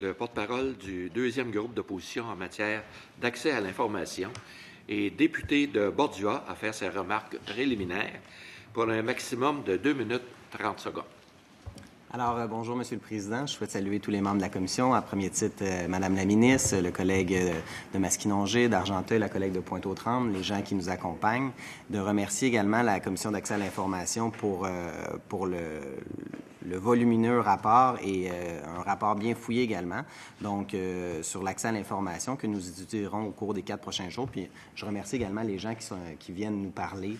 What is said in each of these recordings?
Le porte-parole du deuxième groupe d'opposition en matière d'accès à l'information et député de Bordua à faire ses remarques préliminaires pour un maximum de 2 minutes 30 secondes. Alors, bonjour, Monsieur le Président. Je souhaite saluer tous les membres de la Commission. À premier titre, Madame la ministre, le collègue de Masquinongé, d'Argenteuil, la collègue de Pointe-aux-Trembles, les gens qui nous accompagnent. De remercier également la Commission d'accès à l'information pour le volumineux rapport et un rapport bien fouillé également, donc sur l'accès à l'information que nous étudierons au cours des 4 prochains jours. Puis je remercie également les gens qui viennent nous parler,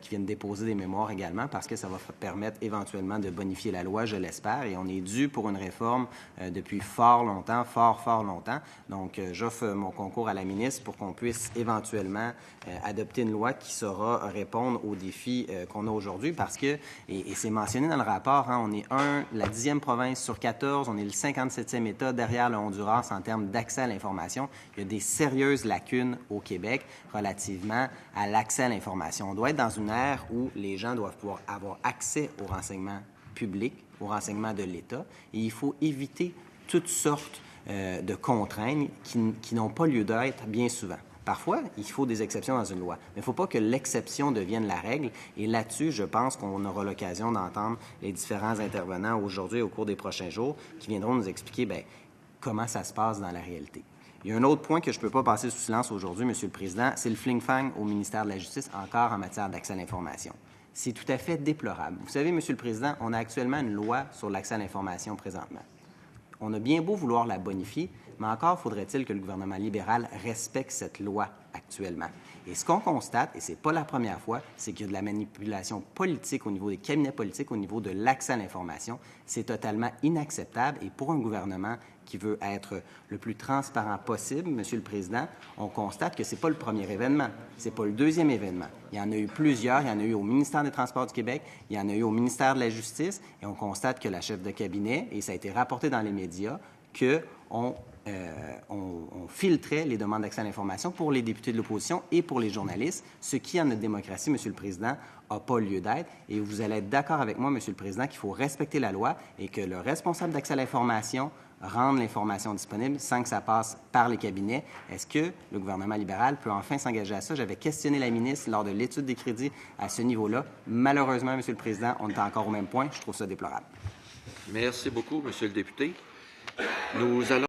qui viennent déposer des mémoires également, parce que ça va permettre éventuellement de bonifier la loi, je l'espère, et on est dû pour une réforme depuis fort longtemps. Donc, j'offre mon concours à la ministre pour qu'on puisse éventuellement adopter une loi qui saura répondre aux défis qu'on a aujourd'hui, parce que, et c'est mentionné dans le rapport, on est la 10e province sur 14, on est le 57e État derrière le Honduras en termes d'accès à l'information. Il y a des sérieuses lacunes au Québec relativement à l'accès à l'information. On doit être dans une ère où les gens doivent pouvoir avoir accès aux renseignements publics, aux renseignements de l'État, et il faut éviter toutes sortes de contraintes qui n'ont pas lieu d'être bien souvent. Parfois, il faut des exceptions dans une loi, mais il ne faut pas que l'exception devienne la règle. Et là-dessus, je pense qu'on aura l'occasion d'entendre les différents intervenants aujourd'hui au cours des prochains jours qui viendront nous expliquer comment ça se passe dans la réalité. Il y a un autre point que je ne peux pas passer sous silence aujourd'hui, Monsieur le Président, c'est le fling-fang au ministère de la Justice, encore en matière d'accès à l'information. C'est tout à fait déplorable. Vous savez, Monsieur le Président, on a actuellement une loi sur l'accès à l'information présentement. On a bien beau vouloir la bonifier, mais encore faudrait-il que le gouvernement libéral respecte cette loi actuellement. Et ce qu'on constate, et ce n'est pas la première fois, c'est qu'il y a de la manipulation politique au niveau des cabinets politiques, au niveau de l'accès à l'information. C'est totalement inacceptable. Et pour un gouvernement qui veut être le plus transparent possible, Monsieur le Président, on constate que ce n'est pas le premier événement, ce n'est pas le deuxième événement. Il y en a eu plusieurs, il y en a eu au ministère des Transports du Québec, il y en a eu au ministère de la Justice, et on constate que la chef de cabinet, et ça a été rapporté dans les médias, qu'on filtrait les demandes d'accès à l'information pour les députés de l'opposition et pour les journalistes, ce qui, en notre démocratie, Monsieur le Président, n'a pas lieu d'être. Et vous allez être d'accord avec moi, Monsieur le Président, qu'il faut respecter la loi et que le responsable d'accès à l'information rende l'information disponible sans que ça passe par les cabinets. Est-ce que le gouvernement libéral peut enfin s'engager à ça? J'avais questionné la ministre lors de l'étude des crédits à ce niveau-là. Malheureusement, Monsieur le Président, on est encore au même point. Je trouve ça déplorable. Merci beaucoup, Monsieur le député. Nous allons